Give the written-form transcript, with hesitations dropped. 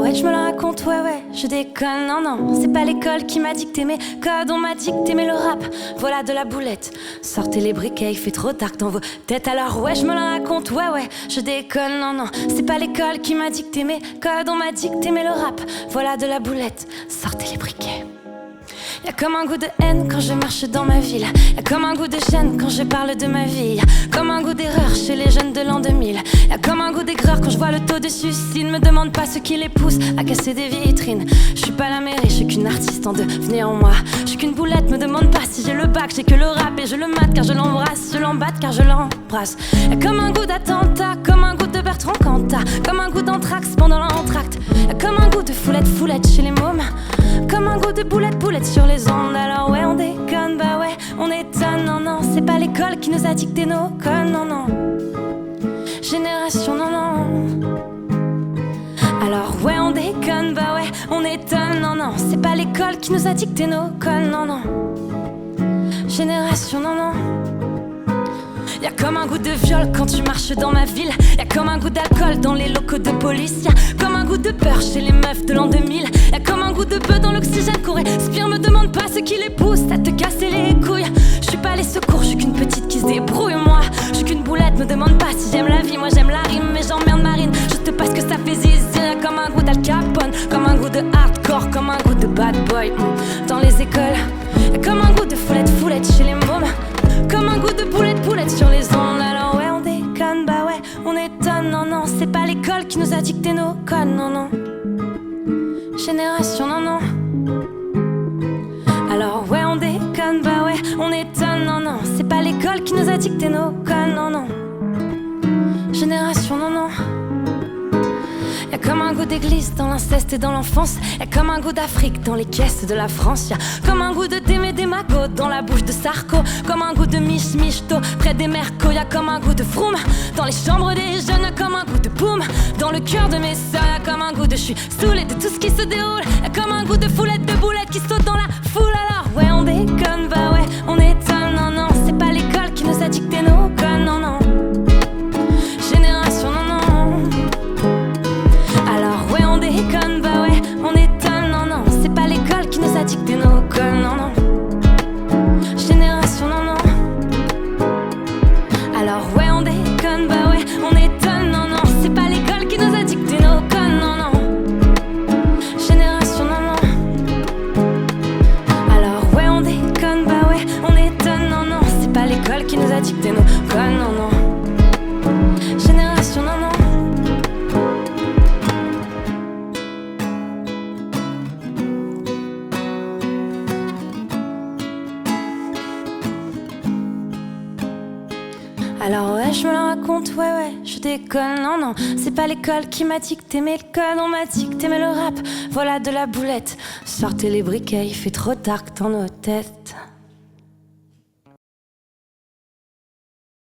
ouais, je me la raconte, ouais, je déconne, non, c'est pas l'école qui m'a dicté mes codes, on m'a dicté mais le rap, voilà de la boulette. Sortez les briquets, il fait trop tard dans vos têtes, alors ouais, je me la raconte, ouais, je déconne, non, c'est pas l'école qui m'a dicté mes codes, on m'a dicté mais le rap, voilà de la boulette. Sortez les briquets. Y'a comme un goût de haine quand je marche dans ma ville. Y'a comme un goût de gêne quand je parle de ma vie. Y'a comme un goût d'erreur chez les jeunes de l'an 2000. Y'a comme un goût d'aigreur quand je vois le taux de suicide. Me demande pas ce qui les pousse à casser des vitrines. Je suis pas la mairie, je suis qu'une artiste en devenir en moi. Je suis qu'une boulette, me demande pas si j'ai le bac. J'ai que le rap et je le mate car je l'embrasse. Je l'embatte car je l'embrasse. Y'a comme un goût d'attentat, comme un goût de Bertrand Cantat. Comme un goût d'anthrax pendant l'entracte. Y'a comme un goût de foulette chez les mômes. Comme un goût de boulette sur les ondes. Alors ouais, on déconne, bah ouais, on étonne, non, c'est pas l'école qui nous a dicté nos codes, non. Génération, non. Alors ouais, on déconne, bah ouais, on étonne, non, c'est pas l'école qui nous a dicté nos codes, non. Génération, non. Y'a comme un goût de viol quand tu marches dans ma ville. Y'a comme un goût d'alcool dans les locaux de police. Y'a comme un goût de peur chez les meufs de l'an 2000. Y'a comme un goût de bœuf dans l'oxygène qu'on respire. Me demande pas ce qui les pousse à te casser les couilles. J'suis pas les secours, j'suis qu'une petite qui se débrouille. Moi, j'suis qu'une boulette, me demande pas si j'aime la vie. Moi j'aime la rime, mais j'emmerde Marine juste parce que ça fait zizi. Y'a comme un goût d'Al Capone, comme un goût de hardcore, comme un goût de bad boy dans les écoles. Y'a comme un goût de foulette chez les mômes. Comme un goût de boulette sur les ondes. Alors ouais, on déconne, bah ouais, on étonne, non, c'est pas l'école qui nous a dicté nos codes, non. Génération, non. Alors ouais, on déconne, bah ouais, on étonne, non, c'est pas l'école qui nous a dicté nos codes, non. Génération, non. Y'a comme un goût d'église dans l'inceste et dans l'enfance. Y'a comme un goût d'Afrique dans les caisses de la France. Y'a comme un goût de Démé des magots dans la bouche de Sarko. Comme un goût de michto près des mercos. Y'a comme un goût de froum dans les chambres des jeunes. Y'a comme un goût de boum dans le cœur de mes sœurs. Y'a comme un goût de j'suis saoulé de tout ce qui se déroule. Y'a comme un goût de foulette de boulettes qui saute dans la foule. Alors ouais, on déconne, bah ouais, on étonne, non, c'est pas l'école qui nous a dicté nos codes, non. Génération, non. Alors ouais, on déconne, bah ouais, on étonne, non, c'est pas l'école qui nous a dicté nos codes, non. Génération, non. Alors ouais, on déconne, bah ouais, on étonne, non, c'est pas l'école qui nous a dicté nos codes, non. Génération, non. Alors ouais, on déconne, bah ouais, on étonne, non, c'est pas l'école qui nous a dicté nos codes, non. Génération, non. Alors ouais, je me la raconte, ouais, je déconne, non, c'est pas l'école qui m'a dicté mes codes, on m'a dicté mais le rap, voilà de la boulette. Sortez les briquets, il fait trop tard dans nos têtes.